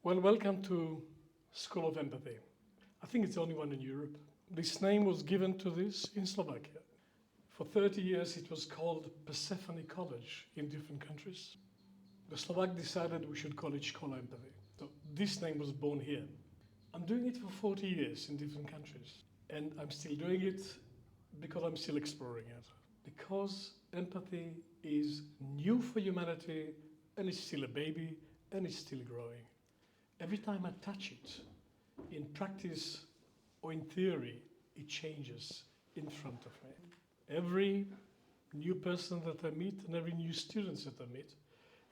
Well, welcome to School of Empathy. I think it's the only one in Europe. This name was given to this in Slovakia. For 30 years it was called Persephone College in different countries. The Slovak decided we should call it Škola Empathy. So this name was born here. I'm doing it for 40 years in different countries. And I'm still doing it because I'm still exploring it. Because empathy is new for humanity and it's still a baby and it's still growing. Every time I touch it, in practice or in theory, it changes in front of me. Every new person that I meet and every new students that I meet,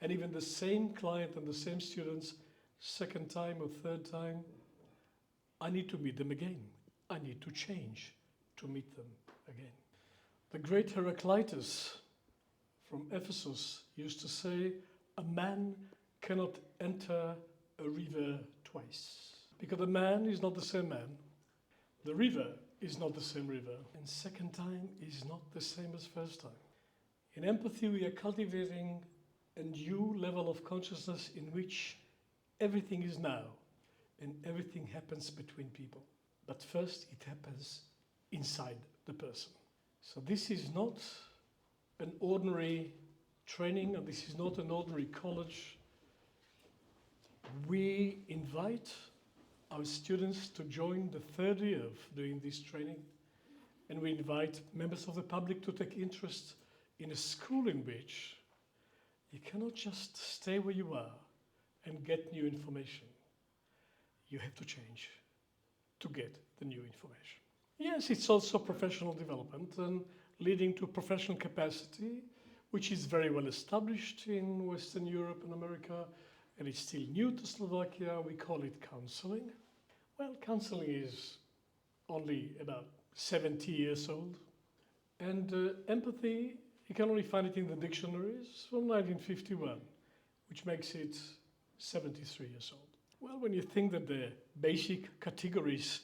and even the same client and the same students, second time or third time, I need to meet them again. I need to change to meet them again. The great Heraclitus from Ephesus used to say, a man cannot enter a river twice. Because the man is not the same man. The river is not the same river. And second time is not the same as first time. In empathy, we are cultivating a new level of consciousness in which everything is now and everything happens between people. But first, it happens inside the person. So this is not an ordinary training, and this is not an ordinary college. We invite our students to join the third year of doing this training, and we invite members of the public to take interest in a school in which you cannot just stay where you are and get new information. You have to change to get the new information. Yes, it's also professional development and leading to professional capacity, which is very well established in Western Europe and America, and it's still new to Slovakia. We call it counseling. Well, counseling is only about 70 years old. And empathy, you can only find it in the dictionaries from 1951, which makes it 73 years old. Well, when you think that the basic categories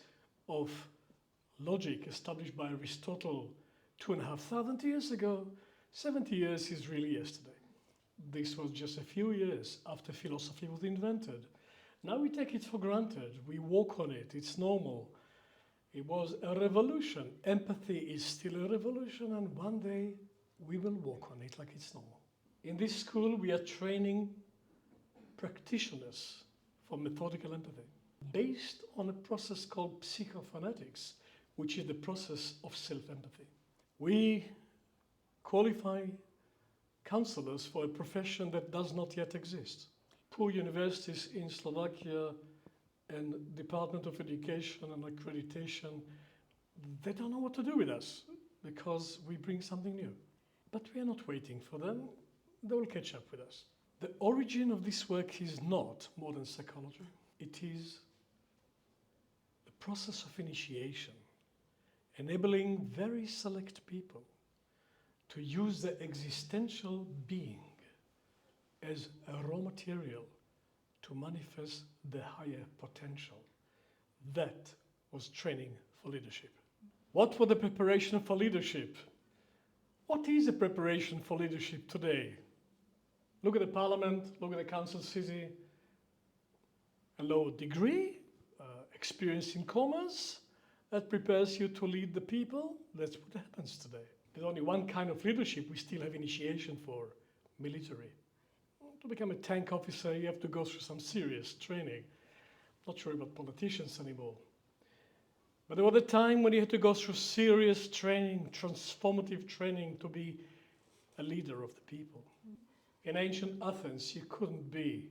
of logic established by Aristotle 2,500 years ago, 70 years is really yesterday. This was just a few years after philosophy was invented. Now we take it for granted. We walk on it. It's normal. It was a revolution. Empathy is still a revolution, and one day we will walk on it like it's normal. In this school, we are training practitioners for methodical empathy based on a process called psychophonetics, which is the process of self-empathy. We qualify counselors for a profession that does not yet exist. Poor universities in Slovakia and Department of Education and Accreditation, they don't know what to do with us because we bring something new. But we are not waiting for them. They will catch up with us. The origin of this work is not modern psychology. It is the process of initiation, enabling very select people to use their existential being as a raw material to manifest their higher potential. That was training for leadership. What was the preparation for leadership? What is a preparation for leadership today? Look at the parliament, look at the council city. A low degree, experience in commerce, that prepares you to lead the people. That's what happens today. There's only one kind of leadership we still have initiation for, military. To become a tank officer, you have to go through some serious training. Not sure about politicians anymore. But there was a time when you had to go through serious training, transformative training to be a leader of the people. In ancient Athens, you couldn't be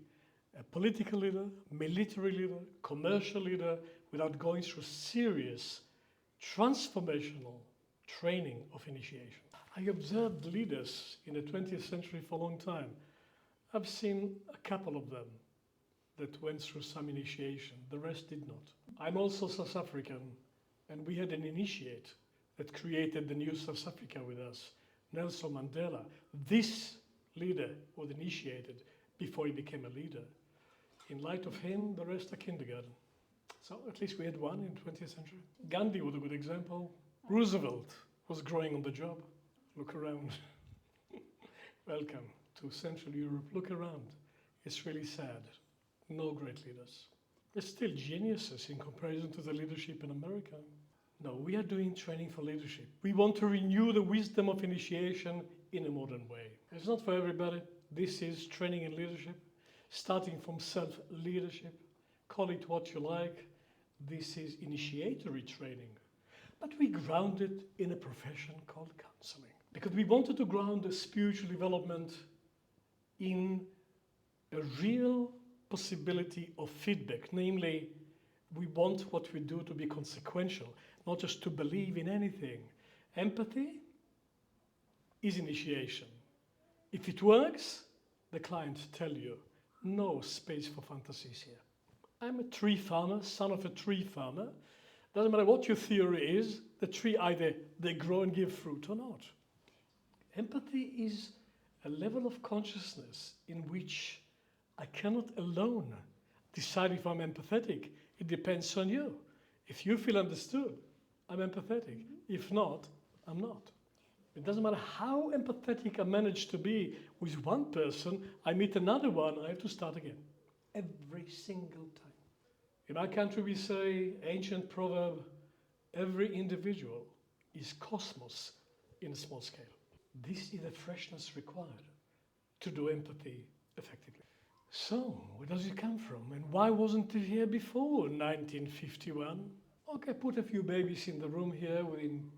a political leader, military leader, commercial leader without going through serious transformational training of initiation. I observed leaders in the 20th century for a long time. I've seen a couple of them that went through some initiation. The rest did not. I'm also South African, and we had an initiate that created the new South Africa with us, Nelson Mandela. This leader was initiated before he became a leader. In light of him, the rest are kindergarten. So at least we had one in the 20th century. Gandhi was a good example. Roosevelt was growing on the job. Look around. Welcome to Central Europe. Look around. It's really sad. No great leaders. They're still geniuses in comparison to the leadership in America. No, we are doing training for leadership. We want to renew the wisdom of initiation in a modern way. It's not for everybody. This is training in leadership, starting from self-leadership. Call it what you like. This is initiatory training. But we ground it in a profession called counseling, because we wanted to ground the spiritual development in a real possibility of feedback. Namely, we want what we do to be consequential, not just to believe in anything. Empathy is initiation. If it works, the client tell you, no space for fantasies here. I'm a tree farmer, son of a tree farmer. Doesn't matter what your theory is, the tree either they grow and give fruit or not. Empathy is a level of consciousness in which I cannot alone decide if I'm empathetic. It depends on you. If you feel understood, I'm empathetic. If not, I'm not. It doesn't matter how empathetic I manage to be with one person, I meet another one, I have to start again. Every single time. In our country we say, ancient proverb, every individual is cosmos in a small scale. This is the freshness required to do empathy effectively. So, where does it come from? And why wasn't it here before 1951? Okay, put a few babies in the room here. Within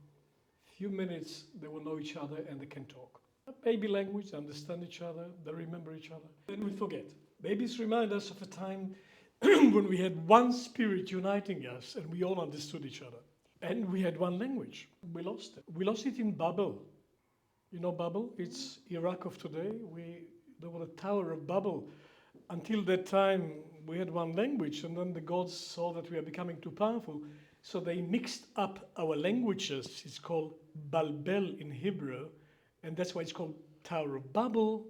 a few minutes, they will know each other and they can talk. Baby language, they understand each other, they remember each other. Then we forget. Babies remind us of a time when we had one spirit uniting us and we all understood each other. And we had one language. We lost it. We lost it in Babel. You know Babel? It's Iraq of today. There was a Tower of Babel. Until that time, we had one language, and then the gods saw that we are becoming too powerful. So they mixed up our languages. It's called Balbel in Hebrew, and that's why it's called Tower of Babel.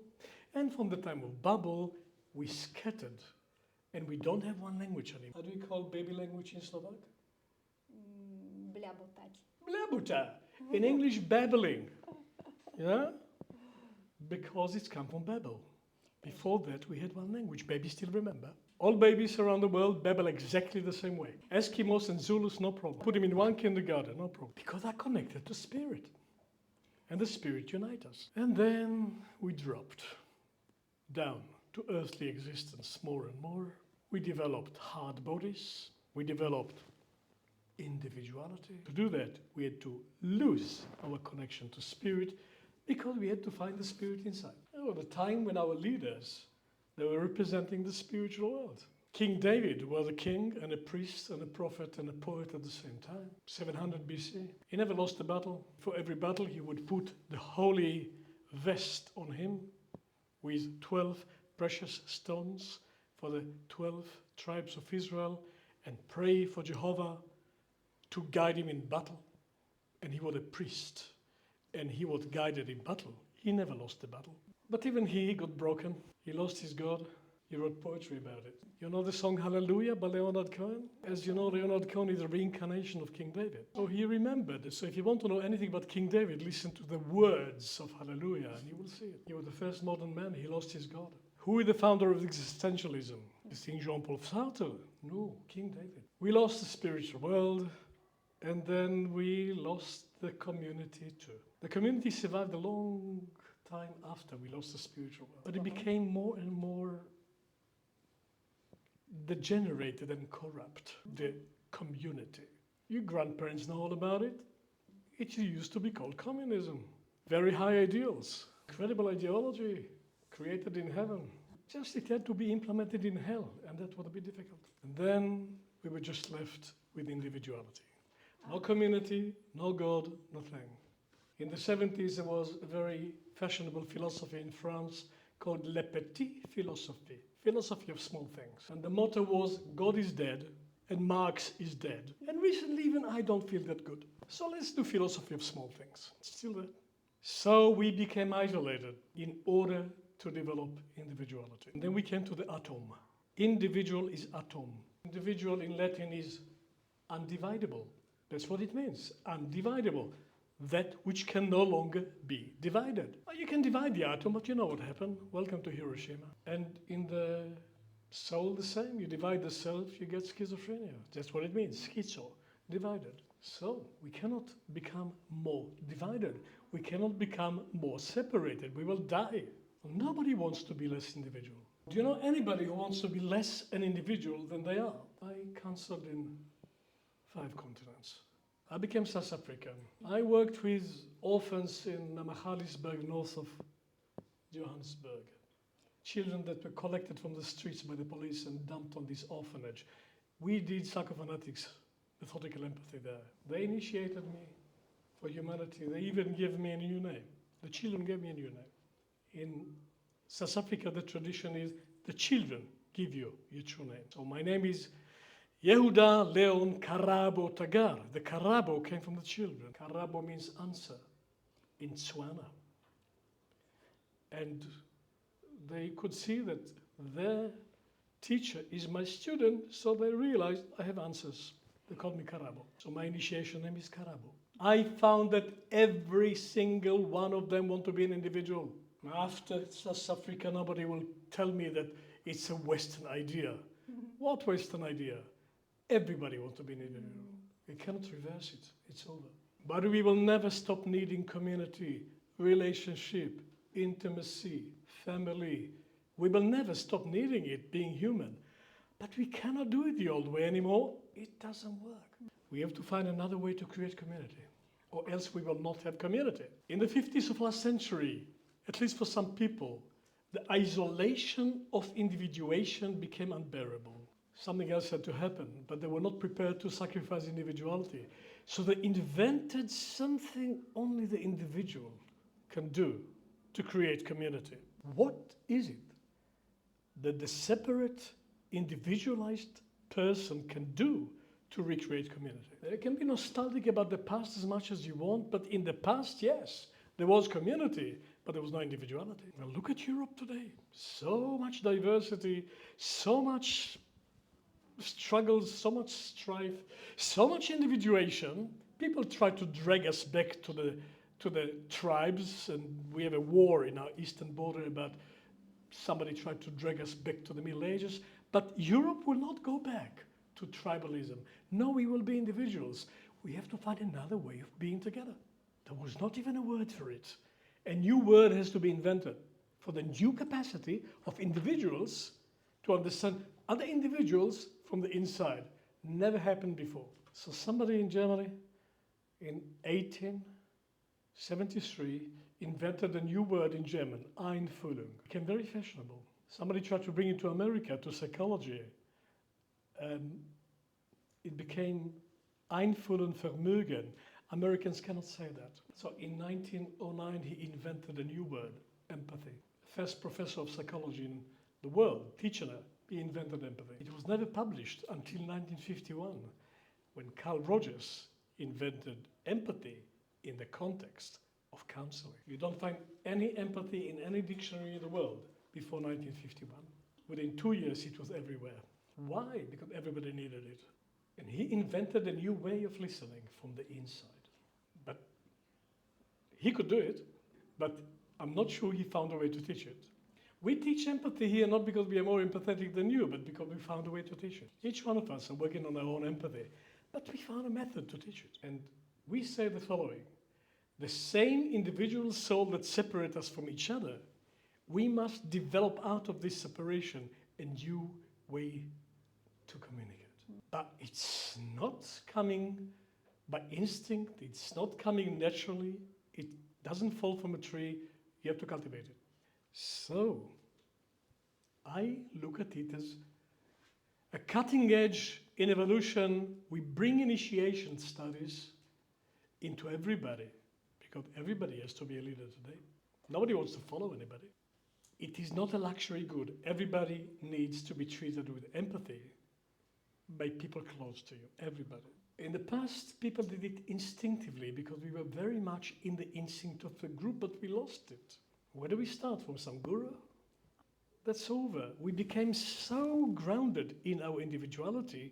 And from the time of Babel, we scattered, and we don't have one language anymore. How do you call baby language in Slovak? Blabotať. Blabuta. In English, babbling. Yeah? Because it's come from Babel. Before that, we had one language. Babies still remember. All babies around the world babble exactly the same way. Eskimos and Zulus, no problem. Put them in one kindergarten, no problem. Because they're connected to spirit. And the spirit unites us. And then we dropped down to earthly existence more and more. We developed hard bodies. We developed individuality. To do that, we had to lose our connection to spirit because we had to find the spirit inside. There was a time when our leaders, they were representing the spiritual world. King David was a king and a priest and a prophet and a poet at the same time. 700 BC. He never lost a battle. For every battle, he would put the holy vest on him with 12 precious stones for the 12 tribes of Israel and pray for Jehovah to guide him in battle. And he was a priest and he was guided in battle. He never lost the battle. But even he got broken. He lost his God. He wrote poetry about it. You know the song Hallelujah by Leonard Cohen? As you know, Leonard Cohen is a reincarnation of King David. So he remembered. So if you want to know anything about King David, listen to the words of Hallelujah and you will see it. He was the first modern man. He lost his God. Who is the founder of existentialism? Is King Jean-Paul Sartre? No, King David. We lost the spiritual world and then we lost the community too. The community survived a long time after we lost the spiritual world. But it became more and more degenerated and corrupt, the community. Your grandparents know all about it. It used to be called communism. Very high ideals, incredible ideology, created in heaven. Just it had to be implemented in hell, and that would be difficult. And then we were just left with individuality. No community, no God, nothing. In the 70s, there was a very fashionable philosophy in France called Le Petit Philosophe, philosophy of small things. And the motto was, God is dead and Marx is dead. And recently, even I don't feel that good. So let's do philosophy of small things. It's still there. So we became isolated in order to develop individuality. And then we came to the atom. Individual is atom. Individual in Latin is undividable. That's what it means, undividable. That which can no longer be divided. Well, you can divide the atom, but you know what happened. Welcome to Hiroshima. And in the Soul the same. You divide the self, you get schizophrenia. That's what it means, schizo, divided. So we cannot become more divided. We cannot become more separated. We will die. Nobody wants to be less individual. Do you know anybody who wants to be less an individual than they are? I counseled in 5 continents. I became South African. I worked with orphans in Magaliesburg, north of Johannesburg. Children that were collected from the streets by the police and dumped on this orphanage. We did psychophonetics, methodical empathy there. They initiated me for humanity. They even gave me a new name. The children gave me a new name. In South Africa, the tradition is the children give you your true name. So my name is Yehuda Leon Karabo Tagar. The Karabo came from the children. Karabo means answer in Tswana. And they could see that their teacher is my student, so they realized I have answers. They called me Karabo. So my initiation name is Karabo. I found that every single one of them want to be an individual. After South Africa, nobody will tell me that it's a Western idea. What Western idea? Everybody wants to be an individual. We cannot reverse it. It's over. But we will never stop needing community, relationship, intimacy, family. We will never stop needing it, being human. But we cannot do it the old way anymore. It doesn't work. We have to find another way to create community, or else we will not have community. In the 50s of last century, at least for some people, the isolation of individuation became unbearable. Something else had to happen, but they were not prepared to sacrifice individuality. So they invented something only the individual can do to create community. What is it that the separate, individualized person can do to recreate community? You can be nostalgic about the past as much as you want, but in the past, yes, there was community, but there was no individuality. Now look at Europe today. So much diversity, so much struggles, so much strife, so much individuation. People try to drag us back to the tribes, and we have a war in our eastern border about somebody tried to drag us back to the Middle Ages. But Europe will not go back to tribalism. No, we will be individuals. We have to find another way of being together. There was not even a word for it. A new word has to be invented for the new capacity of individuals to understand other individuals from the inside. Never happened before. So somebody in Germany in 1873 invented a new word in German, Einfühlung. It became very fashionable. Somebody tried to bring it to America, to psychology. It became Einfühlen Vermögen. Americans cannot say that. So in 1909, he invented a new word, empathy. First professor of psychology in the world, teaching her, he invented empathy. It was never published until 1951, when Carl Rogers invented empathy in the context of counseling. You don't find any empathy in any dictionary in the world before 1951. Within 2 years, it was everywhere. Why? Because everybody needed it. And he invented a new way of listening from the inside. But he could do it, but I'm not sure he found a way to teach it. We teach empathy here not because we are more empathetic than you, but because we found a way to teach it. Each one of us are working on our own empathy, but we found a method to teach it. And we say the following: the same individual soul that separates us from each other, we must develop out of this separation a new way to communicate. But it's not coming by instinct, it's not coming naturally, it doesn't fall from a tree, you have to cultivate it. So, I look at it as a cutting edge in evolution. We bring initiation studies into everybody, because everybody has to be a leader today. Nobody wants to follow anybody. It is not a luxury good. Everybody needs to be treated with empathy by people close to you, everybody. In the past, people did it instinctively because we were very much in the instinct of the group, but we lost it. Where do we start? From some guru? That's over. We became so grounded in our individuality,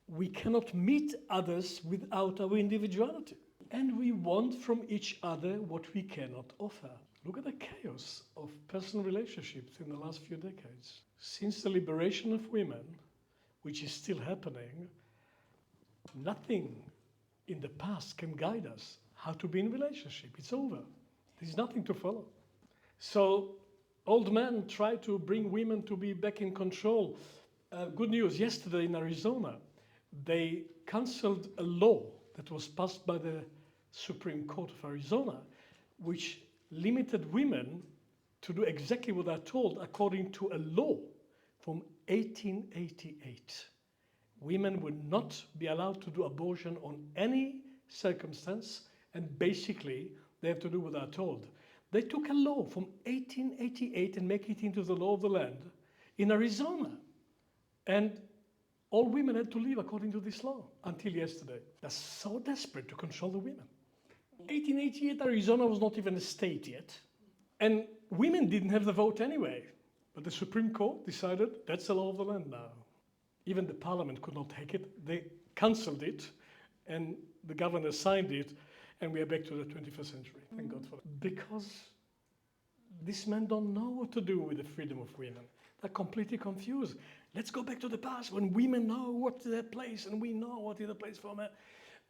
we cannot meet others without our individuality. And we want from each other what we cannot offer. Look at the chaos of personal relationships in the last few decades. Since the liberation of women, which is still happening, nothing in the past can guide us how to be in relationship. It's over. There's nothing to follow. So old men try to bring women to be back in control. Good news, yesterday in Arizona, they cancelled a law that was passed by the Supreme Court of Arizona, which limited women to do exactly what they're told according to a law from 1888. Women would not be allowed to do abortion on any circumstance, and basically they have to do what they're told. They took a law from 1888 and make it into the law of the land in Arizona. And all women had to live according to this law until yesterday. They're so desperate to control the women. 1888, Arizona was not even a state yet. And women didn't have the vote anyway. But the Supreme Court decided that's the law of the land now. Even the parliament could not take it. They cancelled it, and the governor signed it, and we are back to the 21st century. Thank God for that. Because these men don't know what to do with the freedom of women. They're completely confused. Let's go back to the past when women know what's their place and we know what is the place for men.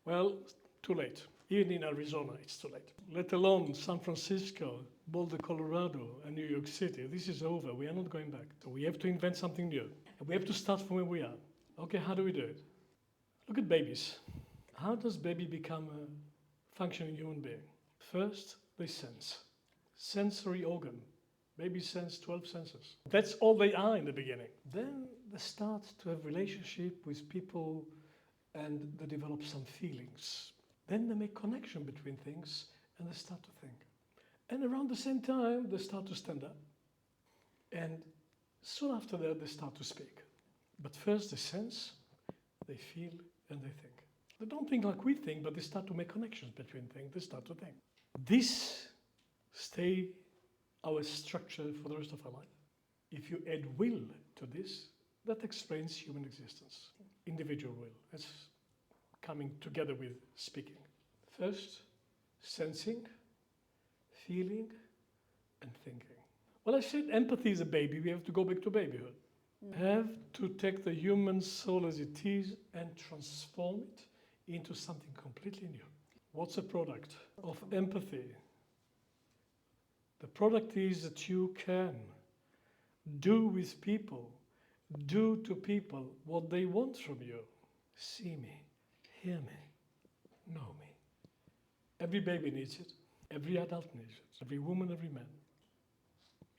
Well, too late. Even in Arizona, it's too late. Let alone San Francisco, Boulder, Colorado, and New York City. This is over. We are not going back. So we have to invent something new. And we have to start from where we are. Okay, how do we do it? Look at babies. How does baby become a functioning human being? First, they sense. Sensory organ. Babies sense 12 senses. That's all they are in the beginning. Then they start to have relationship with people and they develop some feelings. Then they make connection between things and they start to think. And around the same time, they start to stand up. And soon after that, they start to speak. But first they sense, they feel, and they think. They don't think like we think, but they start to make connections between things. They start to think. This stay our structure for the rest of our life. If you add will to this, that explains human existence. Individual will. That's coming together with speaking. First, sensing, feeling, and thinking. Well, I said empathy is a baby. We have to go back to babyhood. Have to take the human soul as it is and transform it into something completely new. What's a product of empathy? The product is that you can do with people, do to people what they want from you. See me, hear me, know me. Every baby needs it. Every adult needs it. Every woman, every man.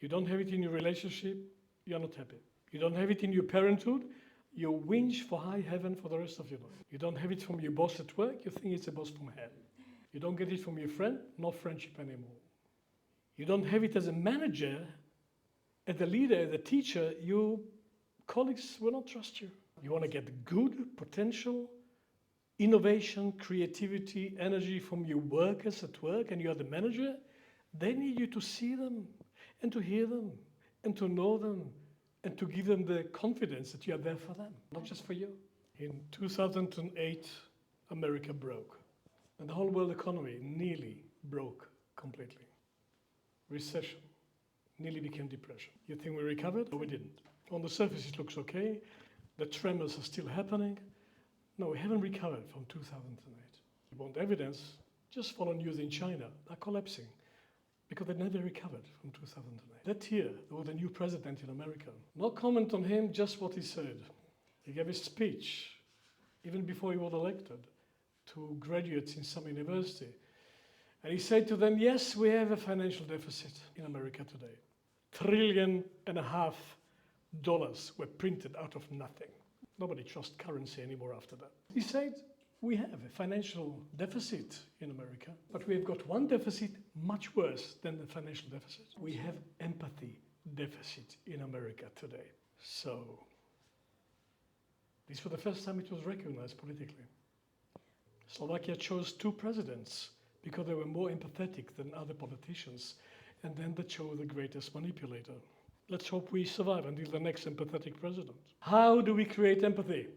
You don't have it in your relationship, you're not happy. You don't have it in your parenthood, you whinge for high heaven for the rest of your life. You don't have it from your boss at work, you think it's a boss from hell. You don't get it from your friend, no friendship anymore. You don't have it as a manager, as a leader, as a teacher, your colleagues will not trust you. You want to get good potential, innovation, creativity, energy from your workers at work, and you are the manager, they need you to see them and to hear them and to know them and to give them the confidence that you are there for them, not just for you. In 2008, America broke, and the whole world economy nearly broke completely. Recession, nearly became depression. You think we recovered? No, we didn't. On the surface it looks okay. The tremors are still happening. No, we haven't recovered from 2008. You want evidence? Just follow news in China. They're collapsing because they never recovered from 2008. That year, there was a new president in America. No comment on him, just what he said. He gave a speech, even before he was elected, to graduates in some university. And he said to them, yes, we have a financial deficit in America today. $1.5 trillion were printed out of nothing. Nobody trusts currency anymore after that. He said, we have a financial deficit in America, but we've got one deficit much worse than the financial deficit. We have empathy deficit in America today. So, this was the first time it was recognized politically. Slovakia chose 2 presidents because they were more empathetic than other politicians, and then they chose the greatest manipulator. Let's hope we survive until the next empathetic president. How do we create empathy?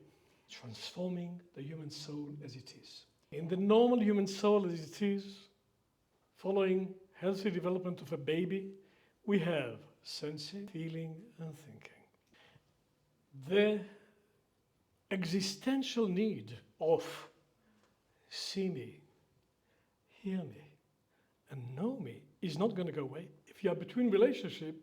Transforming the human soul as it is. In the normal human soul as it is, following healthy development of a baby, we have sensing, feeling, and thinking. The existential need of see me, hear me, and know me is not going to go away. If you are between relationship,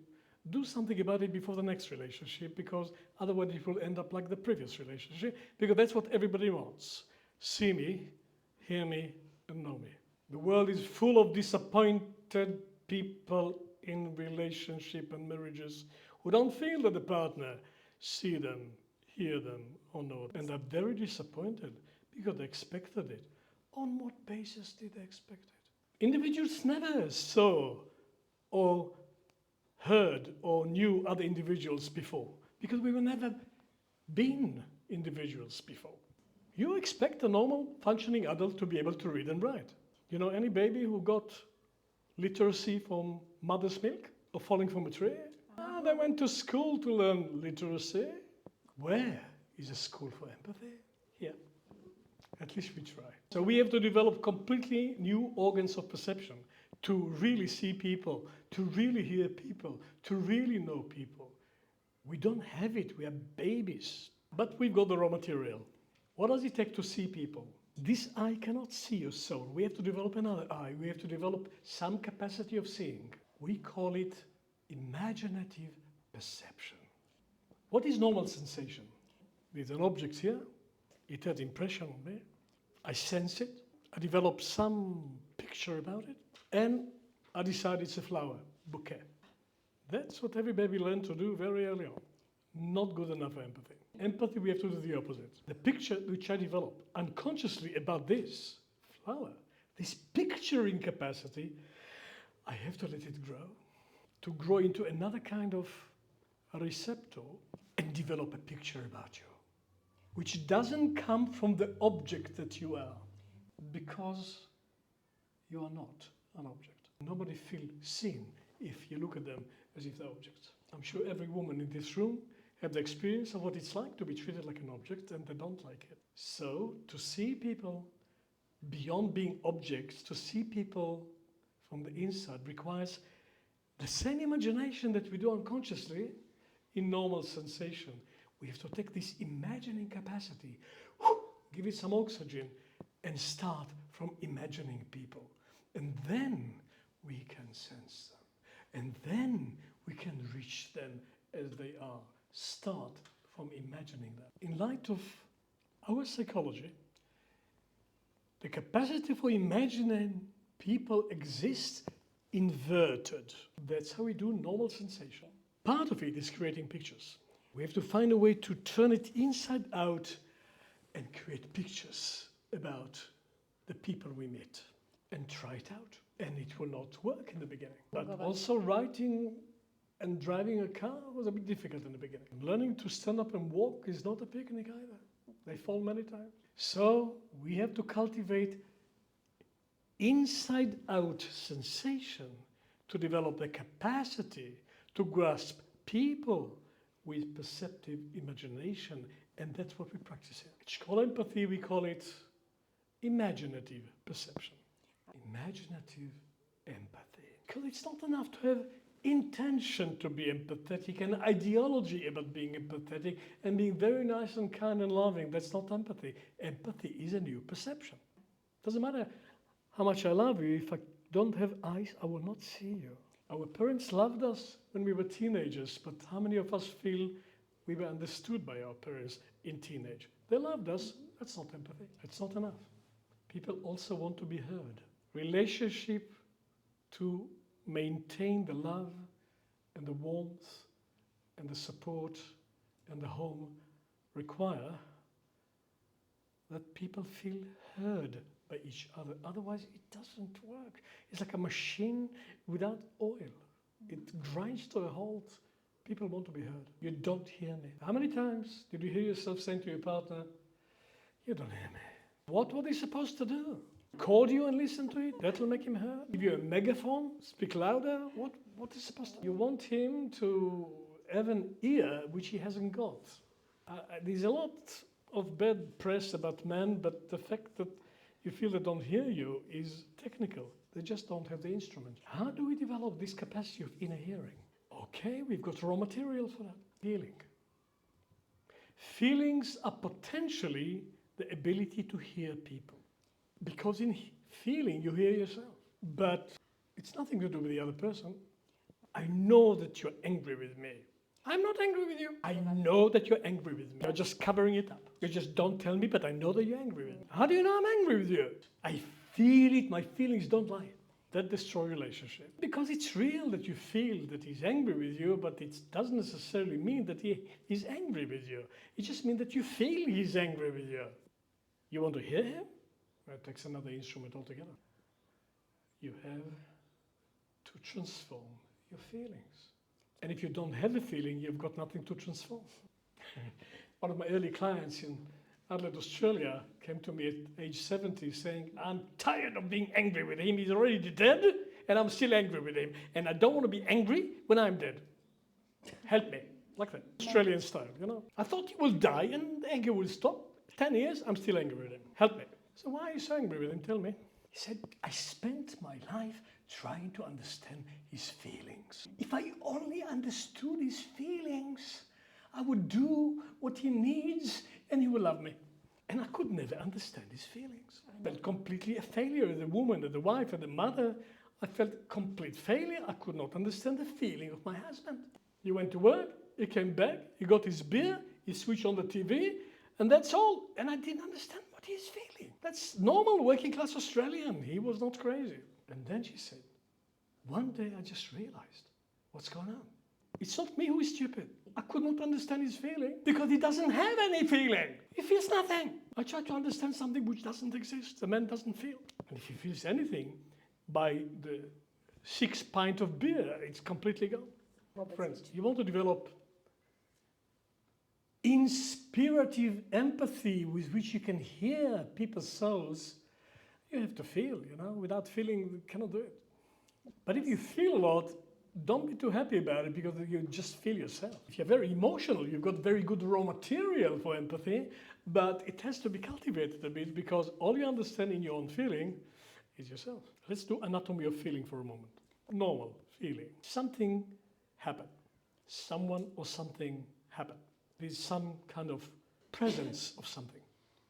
do something about it before the next relationship, because otherwise it will end up like the previous relationship, because that's what everybody wants. See me, hear me, and know me. The world is full of disappointed people in relationship and marriages who don't feel that the partner see them, hear them, or know them, and are very disappointed because they expected it. On what basis did they expect it? Individuals never saw or heard or knew other individuals before, because we were never been individuals before. You expect a normal functioning adult to be able to read and write. You know any baby who got literacy from mother's milk or falling from a tree? They went to school to learn literacy. Where is a school for empathy? Here. At least we try. So we have to develop completely new organs of perception to really see people, to really hear people, to really know people. We don't have it, we are babies. But we've got the raw material. What does it take to see people? This eye cannot see your soul. We have to develop another eye. We have to develop some capacity of seeing. We call it imaginative perception. What is normal sensation? There's an object here. It had impression on me. I sense it. I develop some picture about it. And I decide it's a flower, bouquet. That's what every baby learned to do very early on. Not good enough for empathy. Empathy, we have to do the opposite. The picture which I develop unconsciously about this flower, this picturing capacity, I have to let it grow into another kind of a receptor and develop a picture about you, which doesn't come from the object that you are, because you are not an object. Nobody feels seen if you look at them as if they're objects. I'm sure every woman in this room have the experience of what it's like to be treated like an object, and they don't like it. So to see people beyond being objects, to see people from the inside requires the same imagination that we do unconsciously in normal sensation. We have to take this imagining capacity, give it some oxygen, and start from imagining people. And then we can sense them. And then we can reach them as they are. Start from imagining them. In light of our psychology, the capacity for imagining people exists inverted. That's how we do normal sensation. Part of it is creating pictures. We have to find a way to turn it inside out and create pictures about the people we meet and try it out. And it will not work in the beginning. But also writing and driving a car was a bit difficult in the beginning. Learning to stand up and walk is not a picnic either. They fall many times. So we have to cultivate inside-out sensation to develop the capacity to grasp people with perceptive imagination, and that's what we practice here. It's called empathy, we call it imaginative perception. Imaginative empathy. Because it's not enough to have intention to be empathetic and ideology about being empathetic and being very nice and kind and loving. That's not empathy. Empathy is a new perception. Doesn't matter how much I love you, if I don't have eyes, I will not see you. Our parents loved us when we were teenagers, but how many of us feel we were understood by our parents in teenage? They loved us. That's not empathy. It's not enough. People also want to be heard. Relationship to maintain the love and the warmth and the support and the home require that people feel heard by each other. Otherwise, it doesn't work. It's like a machine without oil. It grinds to a halt. People want to be heard. You don't hear me. How many times did you hear yourself saying to your partner, you don't hear me? What were they supposed to do? Call you and listen to it? That'll make him heard? Give you a megaphone? Speak louder? What is supposed to? You want him to have an ear which he hasn't got. There's a lot of bad press about men, but the fact that you feel they don't hear you is technical. They just don't have the instrument. How do we develop this capacity of inner hearing? Okay, we've got raw material for that. Feeling. Feelings are potentially the ability to hear people. Because in feeling, you hear yourself. But it's nothing to do with the other person. I know that you're angry with me. I'm not angry with you. I know that you're angry with me. You're just covering it up. You just don't tell me, but I know that you're angry with me. How do you know I'm angry with you? I feel it. My feelings don't lie. That destroys relationship. Because it's real that you feel that he's angry with you, but it doesn't necessarily mean that he is angry with you. It just means that you feel he's angry with you. You want to hear him? Well, it takes another instrument altogether. You have to transform your feelings. And if you don't have a feeling, you've got nothing to transform. One of my early clients in Adelaide, Australia, came to me at age 70 saying, I'm tired of being angry with him. He's already dead, and I'm still angry with him. And I don't want to be angry when I'm dead. Help me. Like that. Australian style, you know. I thought he will die and the anger will stop. 10 years, I'm still angry with him. Help me. So why are you so angry with him? Tell me. He said, I spent my life trying to understand his feelings. If I only understood his feelings, I would do what he needs and he will love me. And I could never understand his feelings. I felt completely a failure as a woman, as a wife, as a mother. I felt complete failure. I could not understand the feeling of my husband. He went to work, he came back, he got his beer, he switched on the TV, and that's all. And I didn't understand what he's feeling. That's normal working class Australian. He was not crazy. And then she said, one day I just realized what's going on. It's not me who is stupid. I could not understand his feeling because he doesn't have any feeling. He feels nothing. I try to understand something which doesn't exist. The man doesn't feel. And if he feels anything, by the 6 pint of beer, it's completely gone. Friends, you want to develop inspirative empathy with which you can hear people's souls, you have to feel, you know. Without feeling, you cannot do it. But if you feel a lot, don't be too happy about it because you just feel yourself. If you're very emotional, you've got very good raw material for empathy, but it has to be cultivated a bit because all you understand in your own feeling is yourself. Let's do anatomy of feeling for a moment. Normal feeling. Something happened. Someone or something happened. There's some kind of presence of something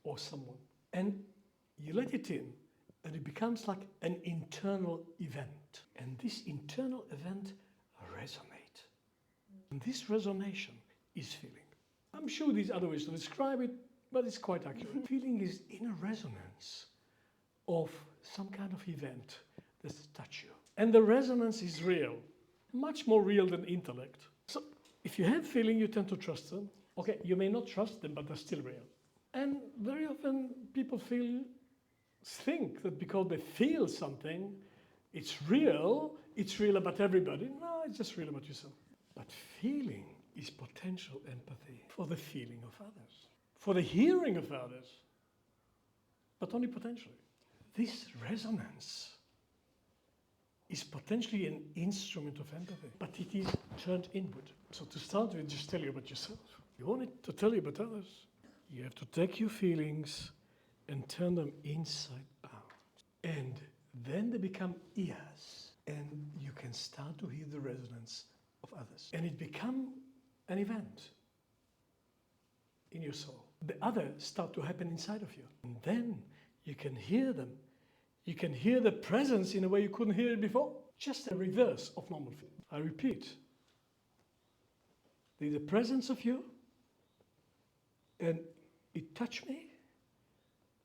or someone. And you let it in and it becomes like an internal event. And this internal event resonates. And this resonation is feeling. I'm sure there's other ways to describe it, but it's quite accurate. Feeling is in a resonance of some kind of event that touches you. And the resonance is real, much more real than intellect. So if you have feeling, you tend to trust them. Okay, you may not trust them, but they're still real. And very often people think that because they feel something, it's real about everybody. No, it's just real about yourself. But feeling is potential empathy for the feeling of others, for the hearing of others, but only potentially. This resonance is potentially an instrument of empathy, but it is turned inward. So to start with, just tell you about yourself. You want it to tell you about others. You have to take your feelings and turn them inside out. And then they become ears, and you can start to hear the resonance of others. And it becomes an event in your soul. The others start to happen inside of you. And then you can hear them. You can hear the presence in a way you couldn't hear it before. Just a reverse of normal feeling. I repeat. There's a presence of you, and it touched me.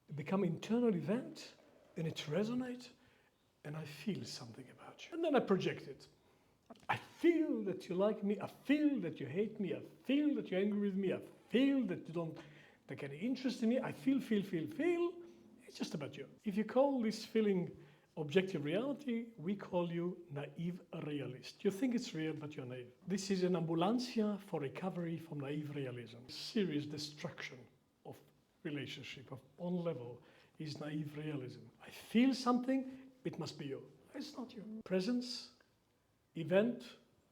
It become internal event, and it resonates, and I feel something about you. And then I project it. I feel that you like me. I feel that you hate me. I feel that you're angry with me. I feel that you don't take any interest in me. I feel. It's just about you. If you call this feeling objective reality, we call you naive realist. You think it's real, but you're naive. This is an ambulancia for recovery from naive realism. Serious destruction of relationship of on level is naive realism. I feel something, it must be you. It's not you. Presence, event,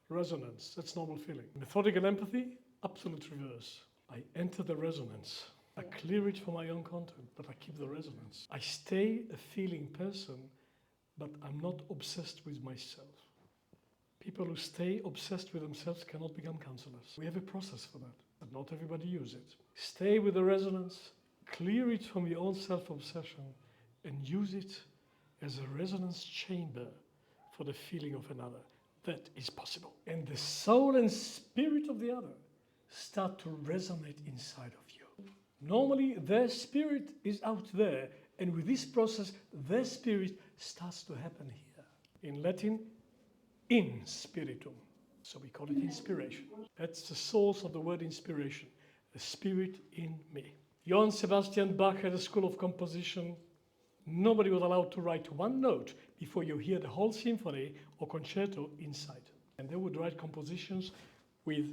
resonance. That's normal feeling. Methodical empathy, absolute reverse. I enter the resonance. I clear it for my own content, but I keep the resonance. I stay a feeling person but I'm not obsessed with myself. People who stay obsessed with themselves cannot become counselors. We have a process for that, but not everybody uses it. Stay with the resonance, clear it from your own self-obsession, and use it as a resonance chamber for the feeling of another. That is possible. And the soul and spirit of the other start to resonate inside of you. Normally, their spirit is out there, and with this process, their spirit starts to happen here. In Latin, in spiritum. So we call it inspiration. That's the source of the word inspiration, the spirit in me. Johann Sebastian Bach had a school of composition. Nobody was allowed to write one note before you hear the whole symphony or concerto inside. And they would write compositions with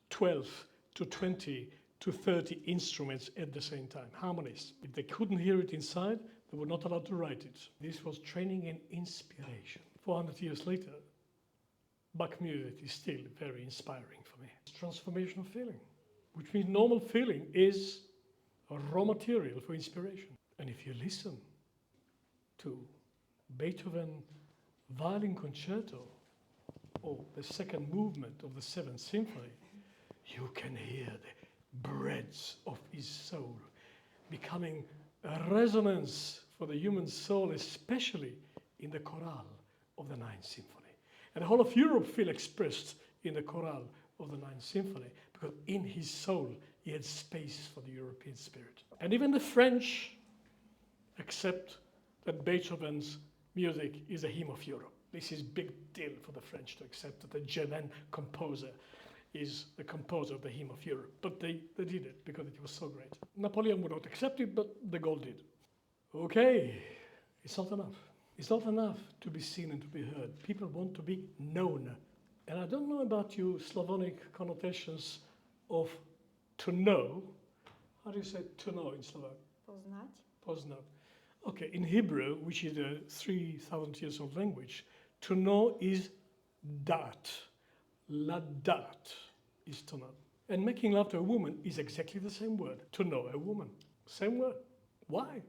12 to 20 to 30 instruments at the same time, harmonies. If they couldn't hear it inside, they were not allowed to write it. This was training in inspiration. 400 years later, Bach music is still very inspiring for me. It's transformation of feeling, which means normal feeling is a raw material for inspiration. And if you listen to Beethoven violin concerto or the second movement of the Seventh Symphony, you can hear the breaths of his soul becoming a resonance for the human soul, especially in the chorale of the Ninth Symphony. And the whole of Europe feel expressed in the chorale of the Ninth Symphony, because in his soul he had space for the European spirit. And even the French accept that Beethoven's music is a hymn of Europe. This is a big deal for the French to accept that the German composer is the composer of the hymn of Europe. But they did it because it was so great. Napoleon would not accept it, but de Gaulle did. Okay, it's not enough. It's not enough to be seen and to be heard. People want to be known. And I don't know about you Slavonic connotations of to know. How do you say to know in Slovak? Poznať. Poznat. Okay, in Hebrew, which is a 3,000 years old language, to know is dat. Ladat is to know. And making love to a woman is exactly the same word. To know a woman. Same word. Why?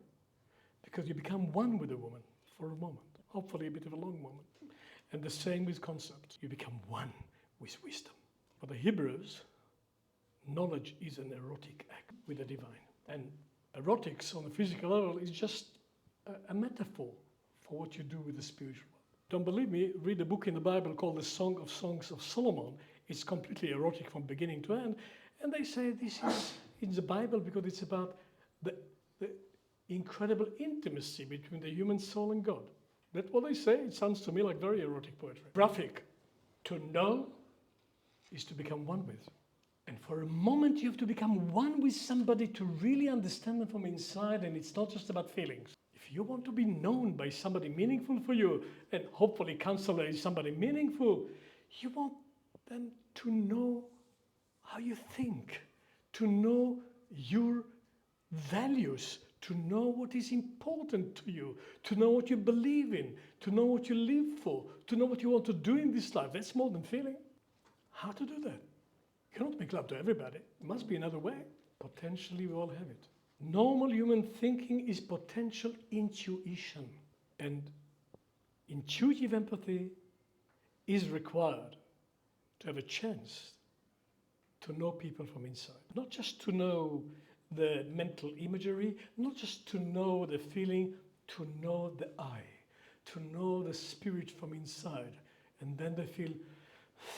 Because you become one with a woman for a moment. Hopefully a bit of a long moment. And the same with concept. You become one with wisdom. For the Hebrews, knowledge is an erotic act with the divine. And erotics on the physical level is just a metaphor for what you do with the spiritual. Don't believe me? Read a book in the Bible called the Song of Songs of Solomon. It's completely erotic from beginning to end. And they say this is in the Bible because it's about the incredible intimacy between the human soul and God. That's what they say. It sounds to me like very erotic poetry. Graphic. To know is to become one with. And for a moment you have to become one with somebody to really understand them from inside, and it's not just about feelings. If you want to be known by somebody meaningful for you, and hopefully counselor is somebody meaningful, you want them to know how you think, to know your values, to know what is important to you, to know what you believe in, to know what you live for, to know what you want to do in this life. That's more than feeling. How to do that? You cannot make love to everybody. There must be another way. Potentially we all have it. Normal human thinking is potential intuition. And intuitive empathy is required to have a chance to know people from inside. Not just to know the mental imagery, not just to know the feeling, to know the eye, to know the spirit from inside. And then they feel,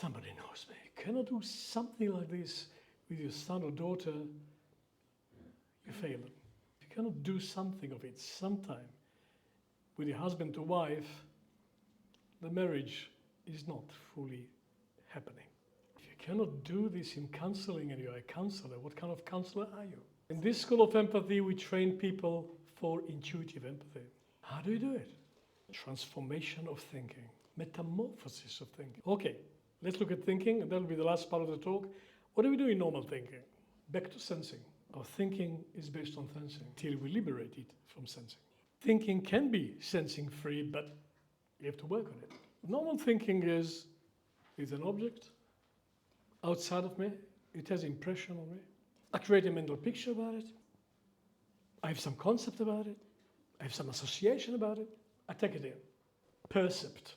somebody knows me. You cannot do something like this with your son or daughter, you fail them. If you cannot do something of it sometime with your husband or wife, the marriage is not fully happening. If you cannot do this in counseling and you're a counselor, what kind of counselor are you? In this school of empathy, we train people for intuitive empathy. How do you do it? Transformation of thinking, metamorphosis of thinking. Okay, let's look at thinking, and that'll be the last part of the talk. What do we do in normal thinking? Back to sensing. Our thinking is based on sensing till we liberate it from sensing. Thinking can be sensing free, but you have to work on it. Normal thinking is an object outside of me. It has impression on me. I create a mental picture about it. I have some concept about it. I have some association about it. I take it in. percept,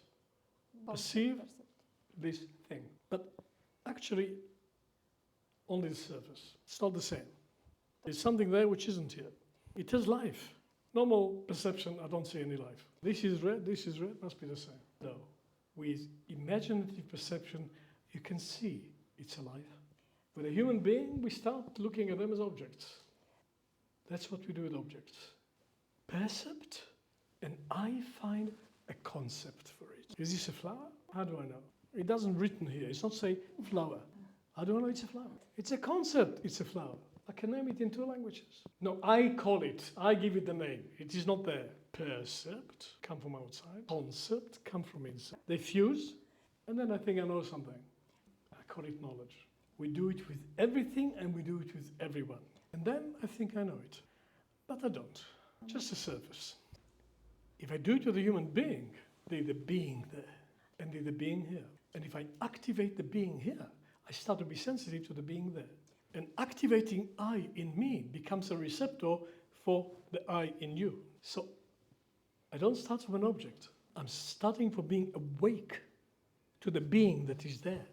perceive Percept. this thing. But actually, on the surface, it's not the same. There's something there which isn't here. It has life. Normal perception, I don't see any life. This is red, must be the same. No. With imaginative perception, you can see it's alive. With a human being, we start looking at them as objects. That's what we do with objects. Percept, and I find a concept for it. Is this a flower? How do I know? It doesn't written here. It's not say flower. How do I know it's a flower? It's a concept. It's a flower. I can name it in 2 languages. No, I call it. I give it the name. It is not there. Percept, come from outside. Concept, come from inside. They fuse, and then I think I know something. I call it knowledge. We do it with everything, and we do it with everyone. And then I think I know it. But I don't. Just the surface. If I do it with a human being, there's the being there, and there's the being here. And if I activate the being here, I start to be sensitive to the being there. And activating I in me becomes a receptor for the I in you. So I don't start from an object. I'm starting from being awake to the being that is there.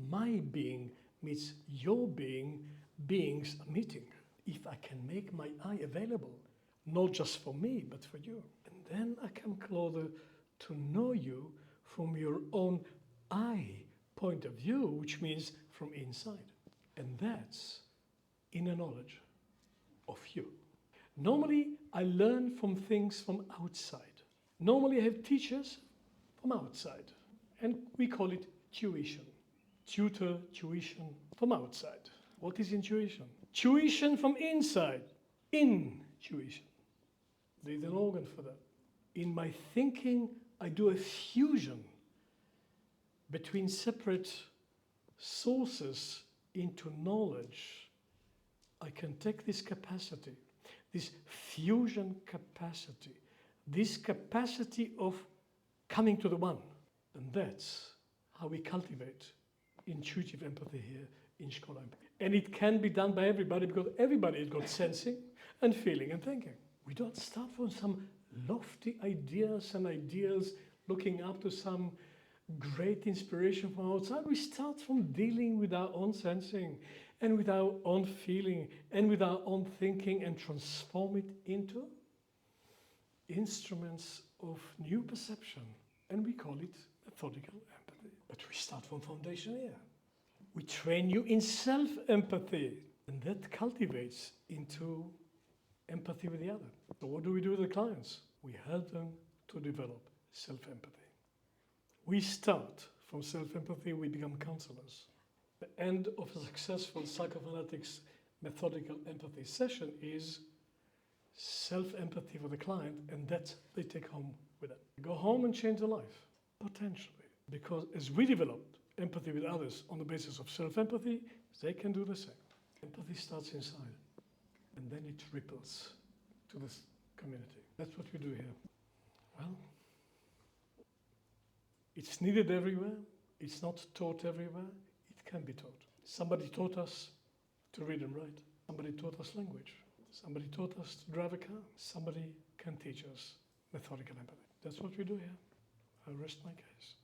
My being meets your being, beings are meeting. If I can make my I available, not just for me, but for you. And then I come closer to know you from your own I point of view, which means from inside. And that's inner knowledge of you. Normally, I learn from things from outside. Normally, I have teachers from outside. And we call it tuition. Tutor, tuition from outside. What is intuition? Tuition from inside. Intuition. There's an organ for that. In my thinking, I do a fusion between separate sources into knowledge. I can take this capacity, this fusion capacity, this capacity of coming to the one. And that's how we cultivate intuitive empathy here in Schola. And it can be done by everybody because everybody has got sensing and feeling and thinking. We don't start from some lofty ideas and ideals looking up to some great inspiration from outside. We start from dealing with our own sensing and with our own feeling and with our own thinking and transform it into instruments of new perception. And we call it methodical empathy. But we start from foundation here. We train you in self-empathy, and that cultivates into empathy with the other. So what do we do with the clients? We help them to develop self-empathy. We start from self-empathy, we become counselors. The end of a successful psychophonetics methodical empathy session is self-empathy for the client, and that they take home with them. Go home and change their life, potentially. Because as we develop empathy with others on the basis of self-empathy, they can do the same. Empathy starts inside, and then it ripples to this community. That's what we do here. Well, it's needed everywhere. It's not taught everywhere. It can be taught. Somebody taught us to read and write. Somebody taught us language. Somebody taught us to drive a car. Somebody can teach us methodical empathy. That's what we do here. I rest my case.